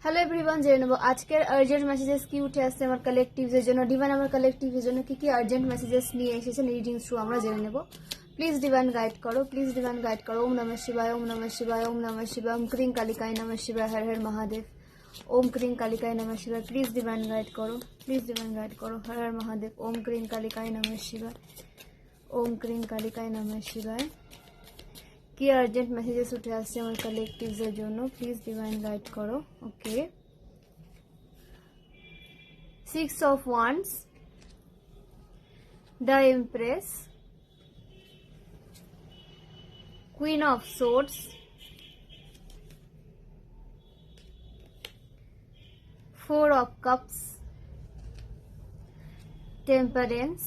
Hello everyone, জেনে নেব আজকের আর্জেন্ট মেসেজেস কি উঠে আসছে আমার কালেকটিভসের জন্য। ডিভাইন আমার কালেকটিভের জন্য কি কি আর্জেন্ট মেসেজেস নিয়ে এসেছেন রিডিং থ্রু আমরা জেনে নেব। প্লিজ ডিভাইন গাইড করো, প্লিজ ডিভাইন গাইড করো। ওম নমঃ শিবায়, ওম নমঃ শিবায়, ওম নমঃ শিবায়, ওম ক্রিং কালিকায় নমঃ শিবায়, হর হর মহাদেব। ওম ক্রিং কালিকায় নমঃ শিবায়। প্লিজ ডিভাইন গাইড করো, প্লিজ ডিভাইন গাইড করো। হর হর মহাদেব। ওম ক্রিং কালিকায় নমঃ শিবায়, ওম ক্রিং কালিকায় নমঃ শিবায়। কি আর্জেন্ট মেসেজেস উঠে আসছে আমার কালেকটিভসের জন্য, প্লিজ ডিভাইন গাইড করো। ওকে, 6 of Wands, the Empress, Queen of Swords, 4 of Cups, Temperance,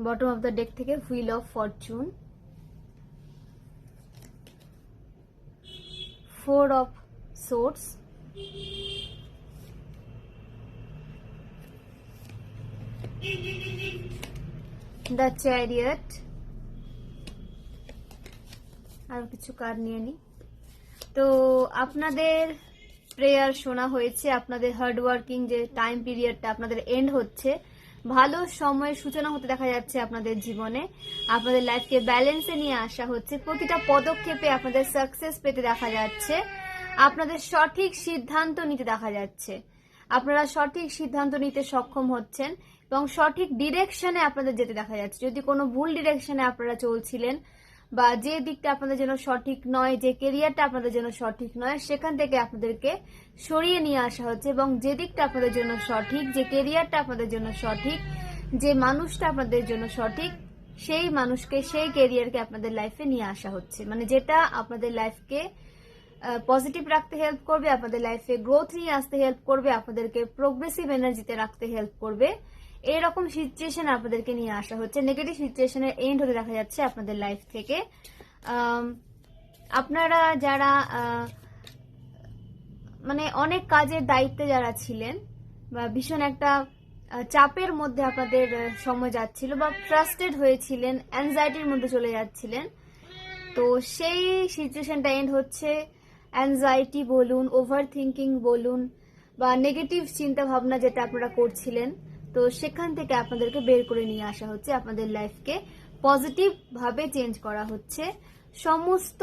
bottom of the deck থেকে Wheel of Fortune, 4 of Swords, The Chariot, আর কিছু কার্ড নিয়ে নি। তো আপনাদের প্রেয়ার শোনা হয়েছে, আপনাদের হার্ড ওয়ার্কিং যে টাইম পিরিয়ডটা আপনাদের এন্ড হচ্ছে, ভালো সময়ের সূচনা হতে দেখা যাচ্ছে আপনাদের জীবনে। আপনাদের লাইফকে ব্যালেন্সে নিয়ে আসা হচ্ছে, প্রতিটা পদক্ষেপে আপনাদের সাকসেস পেতে দেখা যাচ্ছে, আপনাদের সঠিক সিদ্ধান্ত নিতে দেখা যাচ্ছে, আপনারা সঠিক সিদ্ধান্ত নিতে সক্ষম হচ্ছেন এবং সঠিক ডিরেকশনে আপনাদের যেতে দেখা যাচ্ছে। যদি কোনো ভুল ডিরেকশনে আপনারা চলছিলেন বা যে দিকটা আপনাদের জন্য সঠিক নয়, যে কেরিয়ারটা আপনাদের জন্য সঠিক নয়, সেখান থেকে আপনাদেরকে সরিয়ে নিয়ে আসা হচ্ছে এবং যে দিকটা আপনাদের জন্য সঠিক, যে কেরিয়ারটা আপনাদের জন্য সঠিক, যে মানুষটা আপনাদের জন্য সঠিক, সেই মানুষকে, সেই কেরিয়ারকে আপনাদের লাইফে নিয়ে আসা হচ্ছে। মানে যেটা আপনাদের লাইফকে পজিটিভ রাখতে হেল্প করবে, আপনাদের লাইফে গ্রোথ নিয়ে আসতে হেল্প করবে, আপনাদেরকে প্রোগ্রেসিভ এনার্জিতে রাখতে হেল্প করবে, এরকম সিচুয়েশন আপনাদেরকে নিয়ে আসা হচ্ছে। নেগেটিভ সিচুয়েশনের এন্ড হতে দেখা যাচ্ছে আপনাদের লাইফ থেকে। আপনারা যারা মানে অনেক কাজের দায়িত্বে যারা ছিলেন বা ভীষণ একটা চাপের মধ্যে আপনাদের সময় যাচ্ছিল বা ফ্রাস্ট্রেট হয়েছিলেন, অ্যাংজাইটির মধ্যে চলে যাচ্ছিলেন, তো সেই সিচুয়েশনটা এন্ড হচ্ছে। অ্যাংজাইটি বলুন, ওভার থিঙ্কিং বলুন বা নেগেটিভ চিন্তা ভাবনা যেটা আপনারা করছিলেন, তো সেখান থেকে আপনাদেরকে বের করে নিয়ে আসা হচ্ছে, আপনাদের লাইফকে পজিটিভ ভাবে চেঞ্জ করা হচ্ছে। সমস্ত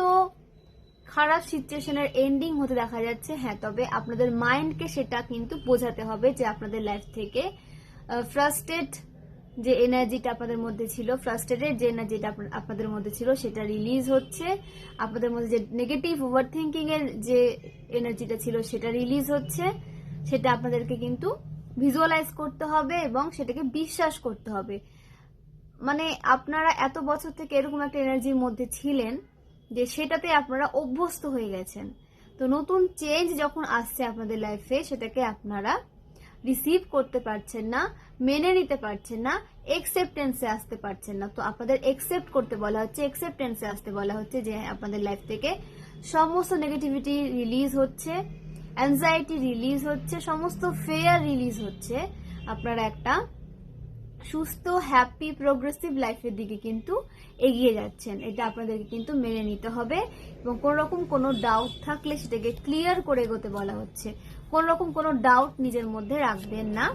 খারাপ সিচুয়েশনের এন্ডিং হতে দেখা যাচ্ছে। হ্যাঁ, তবে আপনাদের মাইন্ডকে সেটা কিন্তু বোঝাতে হবে যে আপনাদের লাইফ থেকে ফ্রাস্ট্রেট যে এনার্জিটা আপনাদের মধ্যে ছিল, ফ্রাস্ট্রেটেড যে এনার্জিটা আপনাদের মধ্যে ছিল, সেটা রিলিজ হচ্ছে। আপনাদের মধ্যে যে নেগেটিভ ওভার থিঙ্কিং এর যে এনার্জিটা ছিল, সেটা রিলিজ হচ্ছে। সেটা আপনাদেরকে কিন্তু ভিজুয়ালাইজ করতে হবে এবং সেটাকে বিশ্বাস করতে হবে। মানে আপনারা এত বছর থেকে এরকম একটা এনার্জির মধ্যে ছিলেন যে সেটাতে আপনারা অভ্যস্ত হয়ে গেছেন। তো নতুন চেঞ্জ যখন আসছে আপনাদের লাইফে, সেটাকে আপনারা রিসিভ করতে পারছেন না, মেনে নিতে পারছেন না, একসেপ্টেন্সে আসতে পারছেন না। তো আপনাদের একসেপ্ট করতে বলা হচ্ছে, একসেপ্টেন্সে আসতে বলা হচ্ছে যে আপনাদের লাইফ থেকে সমস্ত নেগেটিভিটি রিলিজ হচ্ছে, অ্যাংজাইটি রিলিজ হচ্ছে, সমস্ত ফেয়ার রিলিজ হচ্ছে। আপনারা একটা সুস্থ, হ্যাপি, প্রোগ্রেসিভ লাইফের দিকে কিন্তু এগিয়ে যাচ্ছেন। এটা আপনাদেরকে কিন্তু মেনে নিতে হবে এবং কোনো রকম কোনো ডাউট থাকলে সেটাকে ক্লিয়ার করে এগোতে বলা হচ্ছে। কোনো রকম কোনো ডাউট নিজের মধ্যে রাখবেন না।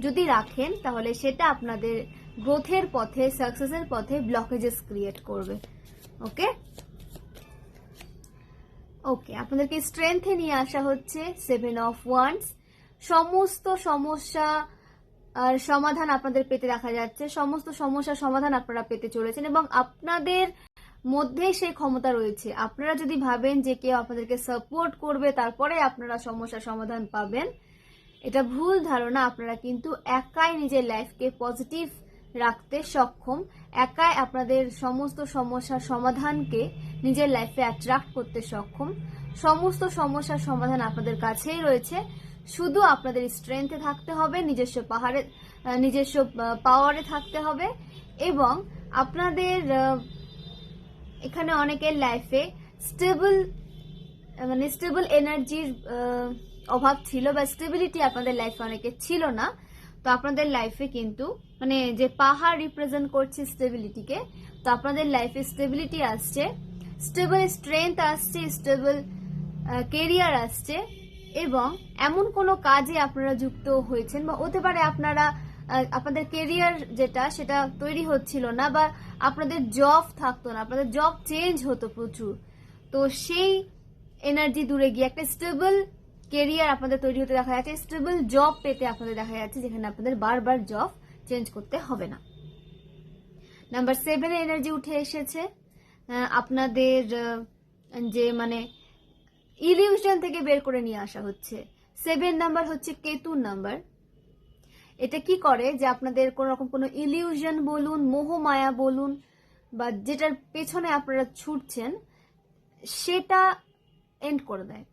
যদি রাখেন তাহলে সেটা আপনাদের গ্রোথের পথে, সাকসেসের পথে ব্লকেজেস ক্রিয়েট করবে। ওকে ওকে, আপনাদেরকে স্ট্রেংথে নিয়ে আসা হচ্ছে 7 of Wands। সমস্ত সমস্যা আর সমাধান আপনাদের পেতে দেখা যাচ্ছে, সমস্ত সমস্যার সমাধান আপনারা পেতে চলেছেন এবং আপনাদের মধ্যে সেই ক্ষমতা রয়েছে। আপনারা যদি ভাবেন যে কেউ আপনাদেরকে সাপোর্ট করবে তারপরে আপনারা সমস্যার সমাধান পাবেন, এটা ভুল ধারণা। আপনারা কিন্তু একাই নিজের লাইফকে পজিটিভ রাখতে সক্ষম, একাই আপনাদের সমস্ত সমস্যার সমাধানকে নিজের লাইফে অ্যাট্রাক্ট করতে সক্ষম। সমস্ত সমস্যার সমাধান আপনাদের কাছেই রয়েছে, শুধু আপনাদের স্ট্রেংথে থাকতে হবে, নিজস্ব পাওয়ারে থাকতে হবে এবং আপনাদের এখানে অনেকের লাইফে স্টেবল এনার্জির অভাব ছিল বা স্টেবিলিটি আপনাদের লাইফে অনেকে ছিল না। তো আপনাদের লাইফে কিন্তু মানে যে পাহাড় রিপ্রেজেন্ট করছে স্টেবিলিটিকে, তো আপনাদের লাইফে স্টেবিলিটি আসছে, স্টেবল স্ট্রেংথ আসছে, স্টেবল কেরিয়ার আসছে, এবং এমন কোনো কাজে আপনারা যুক্ত হয়েছেন, বা হতে পারে আপনারা আপনাদের কেরিয়ার যেটা সেটা তৈরি হচ্ছিল না, বা আপনাদের জব থাকতো না, আপনাদের জব চেঞ্জ হতো প্রচুর। তো সেই এনার্জি দূরে গিয়ে একটা স্টেবল কেরিয়ার আপনাদের তৈরি হতে দেখা যাচ্ছে, স্টেবল জব পেতে আপনাদের দেখা যাচ্ছে, যেখানে আপনাদের বারবার জব চেঞ্জ করতে হবে না। নাম্বার 7 এর এনার্জি উঠে এসেছে। আপনাদের যে মানে ইলিউশন থেকে বের করে নিয়ে আসা হচ্ছে। 7 নাম্বার হচ্ছে কেতুর নাম্বার। এটা কি করে যে আপনাদের কোন রকম কোনো ইলিউশন বলুন, মোহ মায়া বলুন, বা যেটার পেছনে আপনারা ছুটছেন সেটা এন্ড করে দেয়।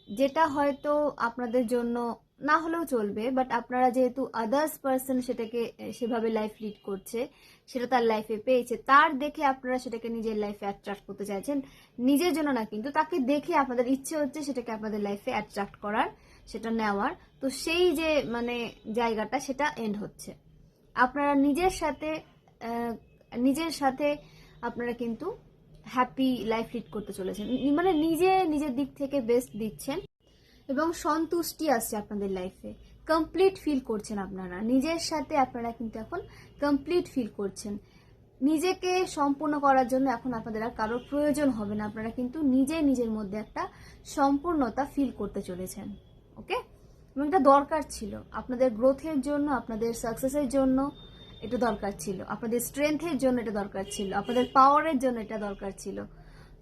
যেটা হয়তো আপনাদের জন্য না হলেও চলবে, বাট আপনারা যেহেতু আদার্স পার্সন সেটাকে সেভাবে লাইফ লিড করছে, সেটা তার লাইফে পেয়েছে, তার দেখে আপনারা সেটাকে নিজের লাইফে অ্যাট্রাক্ট করতে চাইছেন, নিজের জন্য না, কিন্তু তাকে দেখে আপনাদের ইচ্ছে হচ্ছে সেটাকে আপনাদের লাইফে অ্যাট্রাক্ট করার, সেটা নেওয়ার। তো সেই যে মানে জায়গাটা সেটা এন্ড হচ্ছে। আপনারা নিজের সাথে আপনারা কিন্তু হ্যাপি লাইফ লিড করতে চলেছেন, মানে নিজের দিক থেকে বেস্ট দিচ্ছেন, এবং সন্তুষ্টি আসছে আপনাদের লাইফে। কমপ্লিট ফিল করছেন আপনারা নিজের সাথে, আপনারা কিন্তু এখন কমপ্লিট ফিল করছেন। নিজেকে সম্পূর্ণ করার জন্য এখন আপনাদের আর কারোর প্রয়োজন হবে না, আপনারা কিন্তু নিজের মধ্যে একটা সম্পূর্ণতা ফিল করতে চলেছেন। ওকে, এবং এটা দরকার ছিল আপনাদের গ্রোথের জন্য, আপনাদের সাকসেসের জন্য এটা দরকার ছিল, আপনাদের স্ট্রেংথের জন্য এটা দরকার ছিল, আপনাদের পাওয়ারের জন্য এটা দরকার ছিল।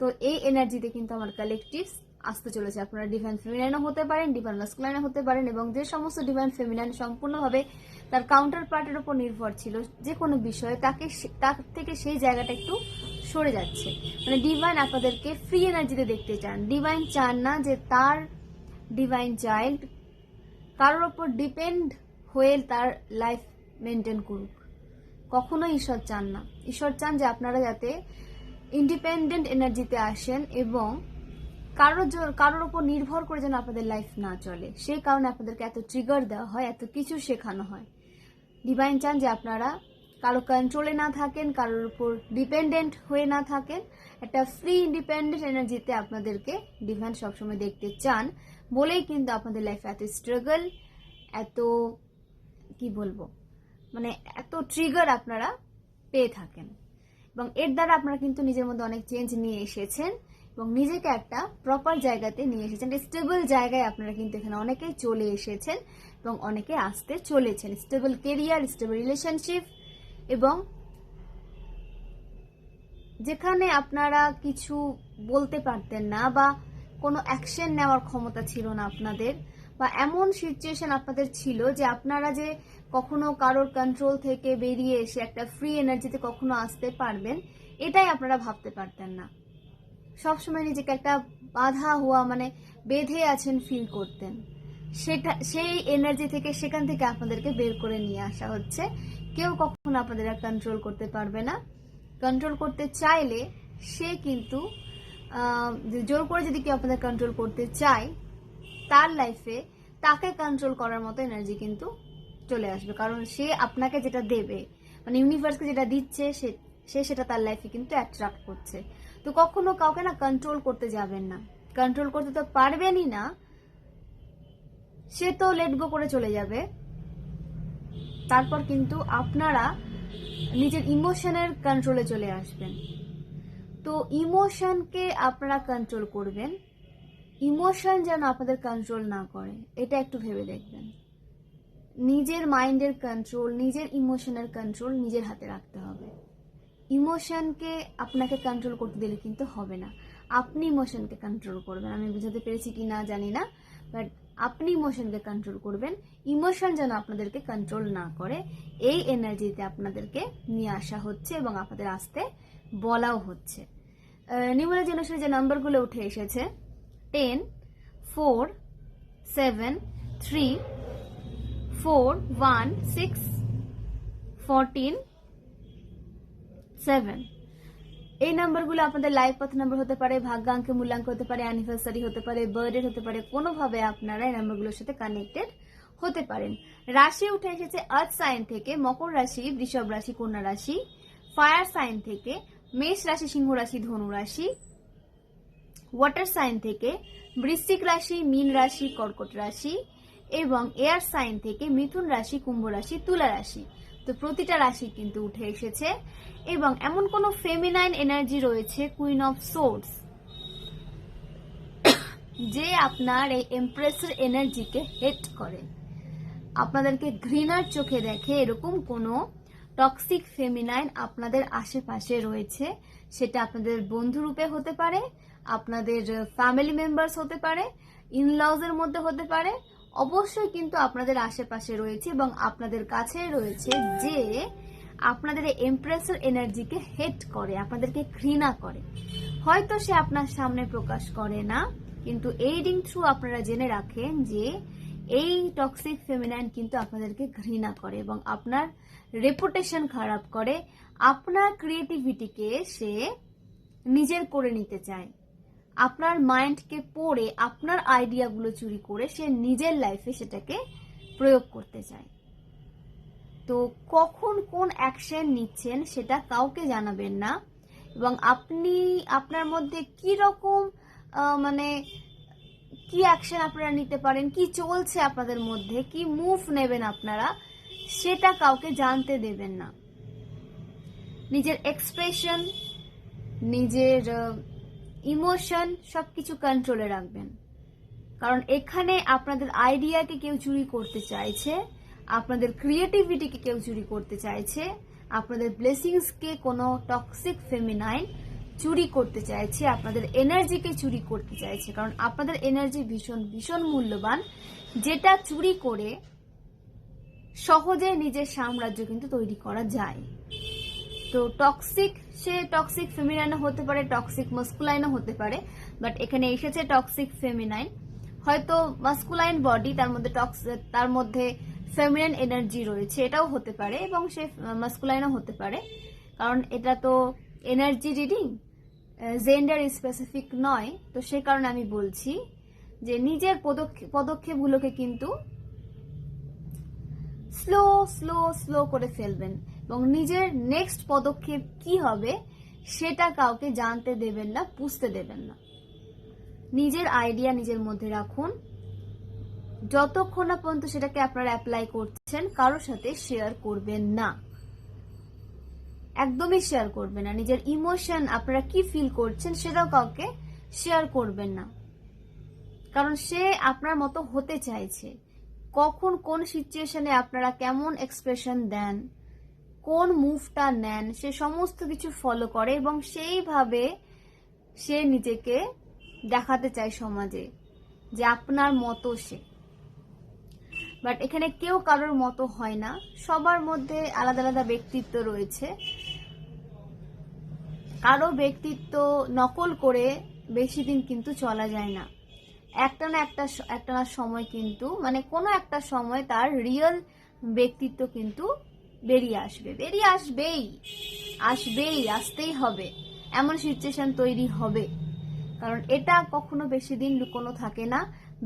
তো এই এনার্জিতে কিন্তু আমার কালেকটিভস আসতে চলেছে। আপনারা ডিভাইন ফেমিনাইনও হতে পারেন, ডিভাইন মাস্কুলাইনও হতে পারেন, এবং যে সমস্ত ডিভাইন ফেমিনাইন সম্পূর্ণভাবে তার কাউন্টার পার্টের উপর নির্ভর ছিল যে কোনো বিষয়ে, তার থেকে সেই জায়গাটা একটু সরে যাচ্ছে। মানে ডিভাইন আপনাদেরকে ফ্রি এনার্জিতে দেখতে চান। ডিভাইন চান না যে তার ডিভাইন চাইল্ড কারোর ওপর ডিপেন্ড হয়ে তার লাইফ মেনটেন করুক। কখনোই ঈশ্বর চান না। ঈশ্বর চান যে আপনারা যাতে ইন্ডিপেন্ডেন্ট এনার্জিতে আসেন, এবং কারোর উপর নির্ভর করে যেন আপনাদের লাইফ না চলে। সেই কারণে আপনাদেরকে এত ট্রিগার দেওয়া হয়, এত কিছু শেখানো হয়। ডিভাইন চান যে আপনারা কারো কন্ট্রোলে না থাকেন, কারোর উপর ডিপেন্ডেন্ট হয়ে না থাকেন। একটা ফ্রি ইন্ডিপেন্ডেন্ট এনার্জিতে আপনাদেরকে ডিভাইন সবসময় দেখতে চান বলেই কিন্তু আপনাদের লাইফে এত স্ট্রাগল, এত কি বলবো, মানে এত ট্রিগার আপনারা পেয়ে থাকেন। এবং এর দ্বারা আপনারা কিন্তু নিজের মধ্যে অনেক চেঞ্জ নিয়ে এসেছেন, এবং নিজেকে একটা প্রপার জায়গাতে নিয়ে এসেছেন, স্টেবল জায়গায় আপনারা কিন্তু এখানে অনেকেই চলে এসেছেন, এবং অনেকে আসতে চলেছেন। স্টেবল কেরিয়ার, স্টেবল রিলেশনশিপ, এবং যেখানে আপনারা কিছু বলতে পারতেন না, বা কোনো অ্যাকশন নেওয়ার ক্ষমতা ছিল না আপনাদের, বা এমন সিচুয়েশন আপনাদের ছিল যে আপনারা যে কখনো কারোর কন্ট্রোল থেকে বেরিয়ে এসে একটা ফ্রি এনার্জিতে কখনো আসতে পারবেন, এটাই আপনারা ভাবতে পারতেন না। সবসময় নিজেকে একটা বাধা হওয়া, মানে বেঁধে আছেন ফিল করতেন। সেই এনার্জি থেকে, সেখান থেকে আপনাদেরকে বের করে নিয়ে আসা হচ্ছে। কেউ কখনো আপনাদের কন্ট্রোল করতে পারবে না। কন্ট্রোল করতে চাইলে সে কিন্তু জোর করে যদি কেউ আপনাদের কন্ট্রোল করতে চায়, তার লাইফে তাকে কন্ট্রোল করার মতো এনার্জি কিন্তু চলে আসবে, কারণ সে আপনাকে যেটা দেবে, মানে ইউনিভার্সকে যেটা দিচ্ছে, সে সেটা তার লাইফে কিন্তু অ্যাট্রাক্ট করছে। তো কখনো কাউকে না কন্ট্রোল করতে যাবেন না, কন্ট্রোল করতে তো পারবেনই না, সে তো লেট গো করে চলে যাবে। তারপর কিন্তু আপনারা নিজের ইমোশনের কন্ট্রোলে চলে আসবেন। তো ইমোশনকে আপনারা কন্ট্রোল করবেন, ইমোশন যেন আপনাদের কন্ট্রোল না করে, এটা একটু ভেবে দেখবেন। নিজের মাইন্ডের কন্ট্রোল, নিজের ইমোশনের কন্ট্রোল নিজের হাতে রাখতে হবে। ইমোশনকে আপনাকে কন্ট্রোল করতে দিলে কিন্তু হবে না, আপনি ইমোশনকে কন্ট্রোল করবেন। আমি বুঝাতে পেরেছি কি না জানি না, বাট আপনি ইমোশনকে কন্ট্রোল করবেন, ইমোশন যেন আপনাদেরকে কন্ট্রোল না করে। এই এনার্জিতে আপনাদেরকে নিয়ে আসা হচ্ছে, এবং আপনাদের আসতে বলাও হচ্ছে। নিউমেরোলজি অনুসারে যে নাম্বারগুলো উঠে এসেছে 10, 4, 7, 3, 4, 1, 6, 14, 7। এই নাম্বারগুলো আপনাদের লাইফ পাথ নাম্বার হতে পারে, ভাগ্যাঙ্কে মূল্যাঙ্ক হতে পারে, অ্যানিভার্সারি হতে পারে, বার্থডে হতে পারে। কোনোভাবে আপনারা এই নাম্বারগুলোর সাথে কানেক্টেড হতে পারেন। রাশি উঠে এসেছে আর্থ সাইন থেকে মকর রাশি, বৃষভ রাশি, কন্যা রাশি। ফায়ার সাইন থেকে মেষ রাশি, সিংহ রাশি, ধনু রাশি। ওয়াটার সাইন থেকে বৃশ্চিক রাশি, মীন রাশি, কর্কট রাশি এবং এয়ার সাইন থেকে মিথুন রাশি, কুম্ভ রাশি, তুলা রাশি। তো প্রতিটা রাশি কিন্তু উঠে এসেছে এবং এমন কোন ফেমিনাইন এনার্জি রয়েছে, কুইন অফ সোর্ডস, যে আপনার এই এমপ্রেসের এনার্জিকে হেট করে, আপনাদেরকে ঘৃণার চোখে দেখে। এরকম কোনো টক্সিক ফেমিনাইন আপনাদের আশেপাশে রয়েছে, সেটা আপনাদের বন্ধু রূপে হতে পারে, আপনাদের ফ্যামিলি মেম্বার্স হতে পারে, ইনলজ এর মধ্যে হতে পারে, অবশ্যই কিন্তু আপনাদের আশেপাশে রয়েছে এবং আপনাদের কাছে রয়েছে, যে আপনাদের এই এমপ্রেসের এনার্জিকে হেট করে, আপনাদেরকে ঘৃণা করে। হয়তো সে আপনার সামনে প্রকাশ করে না, কিন্তু এই রিডিং থ্রু আপনারা জেনে রাখেন যে এই টক্সিক ফেমিনাইন কিন্তু আপনাদেরকে ঘৃণা করে এবং আপনার রেপুটেশন খারাপ করে। আপনার ক্রিয়েটিভিটিকে সে নিজের করে নিতে চায়, আপনার মাইন্ডকে পড়ে আপনার আইডিয়াগুলো চুরি করে সে নিজের লাইফে সেটাকে প্রয়োগ করতে চায়। তো কখন কোন অ্যাকশন নিচ্ছেন সেটা কাউকে জানাবেন না এবং আপনি আপনার মধ্যে কি রকম মানে কি অ্যাকশন আপনারা নিতে পারেন, কি চলছে আপনাদের মধ্যে, কি মুভ নেবেন আপনারা, সেটা কাউকে জানতে দেবেন না। নিজের এক্সপ্রেশন, নিজের ইমোশন সবকিছু কন্ট্রোলে রাখবেন, কারণ এখানে আপনাদের আইডিয়াকে কেউ চুরি করতে চাইছে, আপনাদের ক্রিয়েটিভিটিকে কেউ চুরি করতে চাইছে, আপনাদের ব্লেসিংসকে কোনো টক্সিক ফেমিনাইন চুরি করতে চাইছে, আপনাদের এনার্জিকে চুরি করতে চাইছে। কারণ আপনাদের এনার্জি ভীষণ ভীষণ মূল্যবান, যেটা চুরি করে সহজে নিজের সাম্রাজ্য কিন্তু তৈরি করা যায়। তো টক্সিক, সে টক্সিক ফেমিনাইনও হতে পারে, টক্সিক মাস্কুলাইনও হতে পারে, বাট এখানে এসেছে টক্সিক ফেমিনাইন। হয়তো মাস্কুলাইন বডি, তার মধ্যে ফেমিনাইন এনার্জি রয়েছে, এটাও হতে পারে, এবং সে মাস্কুলাইনও হতে পারে, কারণ এটা তো এনার্জি রিডিং, জেন্ডার স্পেসিফিক নয়। তো সেই কারণে আমি বলছি যে নিজের পদক্ষেপগুলোকে কিন্তু স্লো স্লো স্লো করে ফেলবেন এবং নিজের নেক্সট পদক্ষেপ কি হবে সেটা কাউকে জানতে দেবেন না, বুঝতে দেবেন না। নিজের আইডিয়া নিজের মধ্যে রাখুন, যতক্ষণ না পর্যন্ত সেটাকে আপনারা অ্যাপ্লাই করছেন কারোর সাথে শেয়ার করবেন না, একদমই শেয়ার করবেন না। নিজের ইমোশন, আপনারা কি ফিল করছেন সেটাও কাউকে শেয়ার করবেন না, কারণ সে আপনার মতো হতে চাইছে। কখন কোন সিচুয়েশনে আপনারা কেমন এক্সপ্রেশন দেন, কোন মুভটা নেন, সে সমস্ত কিছু ফলো করে এবং সেইভাবে সে নিজেকে দেখাতে চায় সমাজে যে আপনার মতো সে। বাট এখানে কেউ কারোর মতো হয় না, সবার মধ্যে আলাদা আলাদা ব্যক্তিত্ব রয়েছে। কারো ব্যক্তিত্ব নকল করে বেশি দিন কিন্তু চলা যায় না, একটা না সময় কিন্তু, মানে কোনো একটা সময় তার রিয়েল ব্যক্তিত্ব কিন্তু বেরিয়ে আসতেই হবে, এমন সিচুয়েশন তৈরি হবে। কারণ এটা কখনো বেশি দিন লুকোনো থাকে না,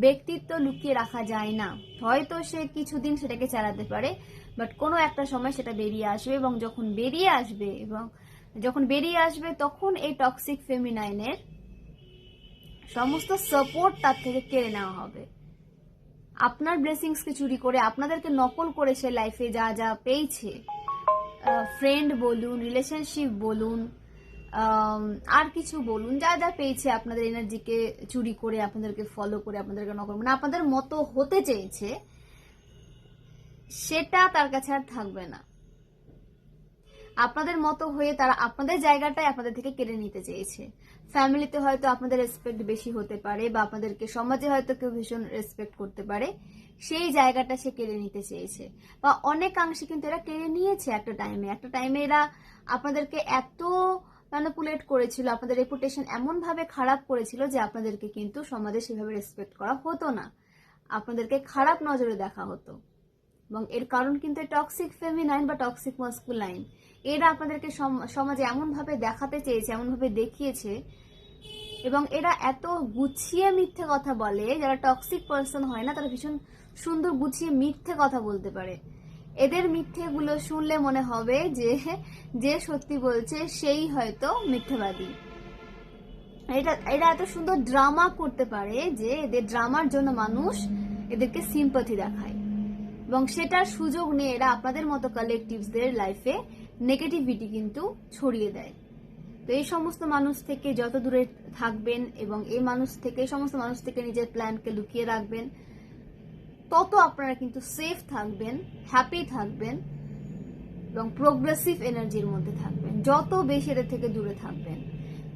ব্যক্তিত্ব লুকিয়ে রাখা যায় না। হয়তো সে কিছুদিন সেটাকে চালাতে পারে, বাট কোনো একটা সময় সেটা বেরিয়ে আসবে, এবং যখন বেরিয়ে আসবে তখন এই টক্সিক ফেমিনাইনের সমস্ত সাপোর্ট তার থেকে কেড়ে নেওয়া হবে। আপনার ব্লেসিংসকে চুরি করে, আপনাদেরকে নকল করে সে লাইফে যা যা পেয়েছে, ফ্রেন্ড বলুন, রিলেশনশিপ বলুন, আর কিছু বলুন, যা যা পেয়েছে আপনাদের এনার্জিকে চুরি করে, আপনাদেরকে ফলো করে, আপনাদেরকে নকল, মানে আপনাদের মতো হতে চেয়েছে, সেটা তার কাছে আর থাকবে না। আপনাদের মতো হয়ে তারা আপনাদের জায়গাটাই আপনাদের থেকে কেড়ে নিতে চেয়েছে। ফ্যামিলিতে হয়তো আপনাদের রেসপেক্ট বেশি হতে পারে, বা আপনাদেরকে সমাজে হয়তো কেউ ভীষণ রেসপেক্ট করতে পারে, সেই জায়গাটা সে কেড়ে নিতে চেয়েছে, বা অনেকাংশে কিন্তু এরা কেড়ে নিয়েছে। একটা টাইমে এরা আপনাদেরকে এত ম্যানিপুলেট করেছিল, আপনাদের রেপুটেশন এমন ভাবে খারাপ করেছিল যে আপনাদেরকে কিন্তু সমাজে সেভাবে রেসপেক্ট করা হতো না, আপনাদেরকে খারাপ নজরে দেখা হতো। এবং এর কারণ কিন্তু টক্সিক ফেমিনাইন বা টক্সিক মাস্কুলাইন, এরা আপনাদেরকে সমাজে এমন ভাবে দেখাতে চেয়েছে, এমন ভাবে দেখিয়েছে, এবং এরা এত গুছিয়ে মিথ্যে কথা বলে। যারা টক্সিক পার্সন হয় না, তারা ভীষণ সুন্দর গুছিয়ে মিথ্যে কথা বলতে পারে। এদের মিথ্যেগুলো শুনলে মনে হবে যে যে সত্যি বলছে সেই হয়তো মিথ্যাবাদী। এরা এত সুন্দর ড্রামা করতে পারে যে এদের ড্রামার জন্য মানুষ এদেরকে সিম্পাথি দেখায়, এবং সেটার সুযোগ নিয়ে এরা আপনাদের মতো কালেকটিভসদের লাইফে নেগেটিভিটি কিন্তু ছড়িয়ে দেয়। তো এই সমস্ত মানুষ থেকে যত দূরে থাকবেন এবং এই সমস্ত মানুষ থেকে নিজের প্ল্যানকে লুকিয়ে রাখবেন, তত আপনারা কিন্তু সেফ থাকবেন, হ্যাপি থাকবেন এবং প্রোগ্রেসিভ এনার্জির মধ্যে থাকবেন যত বেশি এদের থেকে দূরে থাকবেন।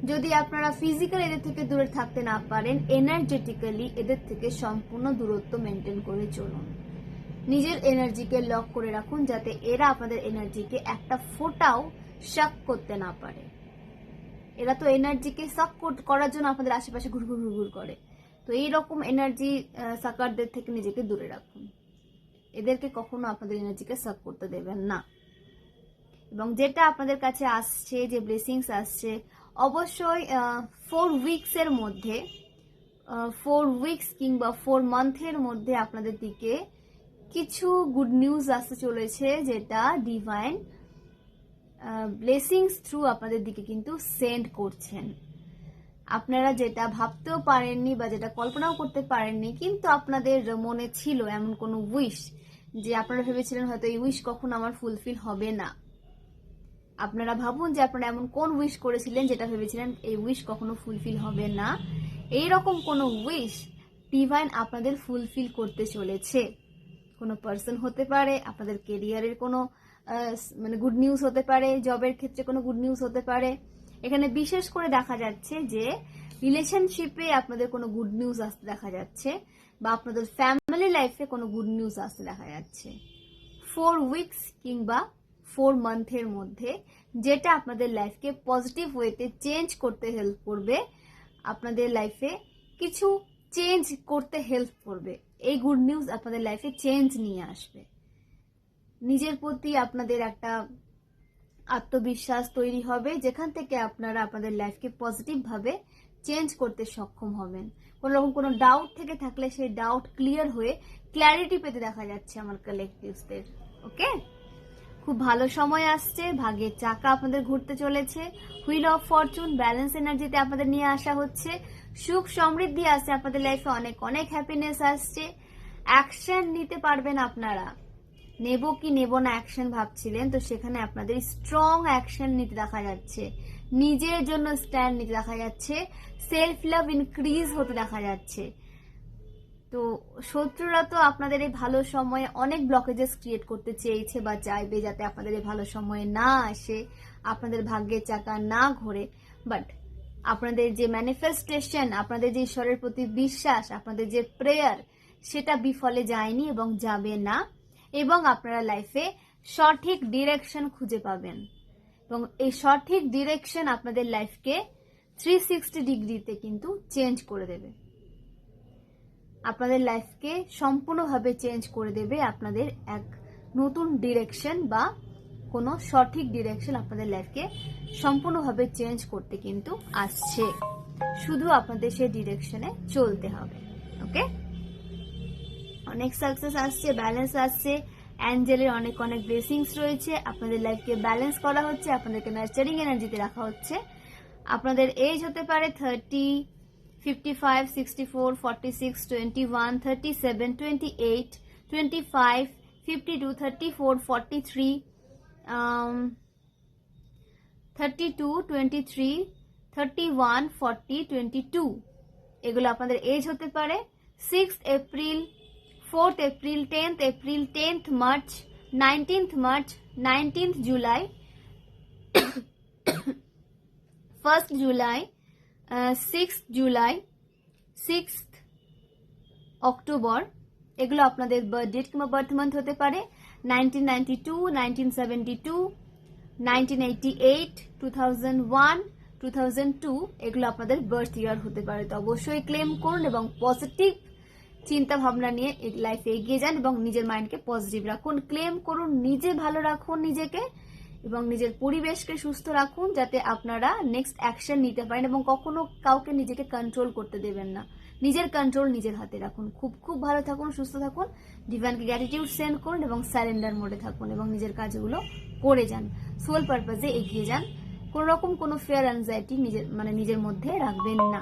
যদি আপনারা ফিজিক্যালি এদের থেকে দূরে থাকতে না পারেন, এনার্জেটিক্যালি এদের থেকে সম্পূর্ণ দূরত্ব মেনটেন করে চলুন। নিজের এনার্জিকে লক করে রাখুন যাতে এরা আপনাদের এনার্জিকে একটা ফোঁটাও শাক করতে না পারে। এরা তো এনার্জিকে সাক করার জন্য আপনাদের আশেপাশে ঘুরঘুর ঘুরঘুর করে। তো এইরকম এনার্জি সাকারদের থেকে নিজেকে দূরে রাখুন। এদেরকে কখনো আপনাদের এনার্জিকে সাক করতে দেবেন না। এবং যেটা আপনাদের কাছে আসছে, যে ব্লেসিংস আসছে, অবশ্যই 4 উইকসের মধ্যে, 4 উইকস কিংবা 4 মান্থের মধ্যে আপনাদের দিকে কিছু গুড নিউজ আসতে চলেছে, যেটা ডিভাইন ব্লেসিংস থ্রু আপনাদের দিকে কিন্তু সেন্ড করছেন। আপনারা যেটা ভাবতেও পারেননি বা যেটা কল্পনাও করতে পারেননি, কিন্তু আপনাদের মনে ছিল এমন কোনো উইশ, যে আপনারা ভেবেছিলেন হয়তো এই উইশ কখনো আমার ফুলফিল হবে না। আপনারা ভাবুন যে আপনারা এমন কোন উইশ করেছিলেন যেটা ভেবেছিলেন এই উইশ কখনো ফুলফিল হবে না। এইরকম কোনো উইশ ডিভাইন আপনাদের ফুলফিল করতে চলেছে। কোনো পার্সন হতে পারে, আপনাদের কেরিয়ারের কোনো মানে গুড নিউজ হতে পারে, জবের ক্ষেত্রে কোনো গুড নিউজ হতে পারে। এখানে বিশেষ করে দেখা যাচ্ছে যে রিলেশনশিপে আপনাদের কোনো গুড নিউজ আসতে দেখা যাচ্ছে, বা আপনাদের ফ্যামিলি লাইফে কোনো গুড নিউজ আসতে দেখা যাচ্ছে 4 উইকস কিংবা 4 মান্থের মধ্যে, যেটা আপনাদের লাইফকে পজিটিভ ওয়েতে চেঞ্জ করতে হেল্প করবে, আপনাদের লাইফে কিছু চেঞ্জ করতে হেল্প করবে। এই গুড নিউজ আপনাদের লাইফে চেঞ্জ নিয়ে আসবে। নিজের প্রতি আপনাদের একটা আত্মবিশ্বাস তৈরি হবে, যেখান থেকে আপনারা আপনাদের লাইফকে পজিটিভ ভাবে চেঞ্জ করতে সক্ষম হবেন। কোনো ডাউট থেকে থাকলে সেই ডাউট ক্লিয়ার হয়ে ক্ল্যারিটি পেতে দেখা যাচ্ছে আমার কালেকটিভসদের। ওকে, খুব ভালো সময় আসছে, ভাগ্যের চাকা আপনাদের ঘুরতে চলেছে, হুইল অফ ফরচুন ব্যালেন্স এনার্জিতে আপনাদের নিয়ে আসা হচ্ছে, সুখ সমৃদ্ধি আসছে আপনাদের লাইফে, অনেক অনেক হ্যাপিনেস আসছে। অ্যাকশন নিতে পারবেন আপনারা। নেব কি নেব না অ্যাকশন ভাবছিলেন, তো সেখানে আপনাদের স্ট্রং অ্যাকশন নিতে দেখা যাচ্ছে, নিজের জন্য স্ট্যান্ড নিতে দেখা যাচ্ছে, সেলফ লাভ ইনক্রিজ হতে দেখা যাচ্ছে। তো শত্রুরা তো আপনাদের এই ভালো সময়ে অনেক ব্লকেজেস ক্রিয়েট করতে চেয়েছে বা চাইবে, যাতে আপনাদের এই ভালো সময়ে না আসে, আপনাদের ভাগ্যের চাকা না ঘোরে। বাট আপনাদের যে ম্যানিফেস্টেশন, আপনাদের যে ঈশ্বরের প্রতি বিশ্বাস, আপনাদের যে প্রেয়ার, সেটা বিফলে যায়নি এবং যাবে না। এবং আপনারা লাইফে সঠিক ডিরেকশন খুঁজে পাবেন, এবং এই সঠিক ডিরেকশন আপনাদের লাইফকে 360 ডিগ্রিতে কিন্তু চেঞ্জ করে দেবে। আপনাদের লাইফকে সম্পূর্ণভাবে চেঞ্জ করে দেবে। আপনাদের এক নতুন ডিরেকশন বা কোনো সঠিক ডিরেকশন আপনাদের লাইফকে সম্পূর্ণভাবে চেঞ্জ করতে কিন্তু আসছে। শুধু আপনাদের সেই ডিরেকশনে চলতে হবে। ওকে, অনেক সাকসেস আসছে, ব্যালেন্স আসছে, অ্যাঞ্জেলের অনেক অনেক ব্লেসিংস রয়েছে। আপনাদের লাইফকে ব্যালেন্স করা হচ্ছে, আপনাদেরকে নার্চারিং এনার্জিতে রাখা হচ্ছে। আপনাদের এজ হতে পারে 30, 55, 64, 46, 21, 37, 28, 25, 52, 34, 43, 32, 23, 31, 40, 22 এগুলো আপনাদের এজ হতে পারে। 6th April, 4th April, 10th April, 10th March, 19th March, 19th July, 1st July, 6th July, 6th October, এগুলো আপনাদের বার্থ ডেট কিংবা বার্থ মান্থ হতে পারে। 1992, 1972, 1988, 2001, 2002 এগুলো আপনাদের বার্থ ইয়ার হতে পারে। তো অবশ্যই ক্লেম করুন এবং পজিটিভ চিন্তা ভাবনা নিয়ে লাইফে এগিয়ে যান এবং নিজের মাইন্ডকে পজিটিভ রাখুন। ক্লেম করুন, নিজে ভালো রাখুন নিজেকে, এবং নিজের পরিবেশকে সুস্থ রাখুন, যাতে আপনারা নেক্সট অ্যাকশন নিতে পারেন এবং কখনো কাউকে নিজেকে কন্ট্রোল করতে দেবেন না। নিজের কন্ট্রোল নিজের হাতে রাখুন। খুব খুব ভালো থাকুন, সুস্থ থাকুন, ডিভাইনকে গ্র্যাটিটিউড সেন্ড করুন এবং সারেন্ডার মোডে থাকুন এবং নিজের কাজগুলো করে যান, সোল পারপাসে এগিয়ে যান। কোনো রকম কোনো ফিয়ার অ্যাংজাইটি নিজের মধ্যে রাখবেন না।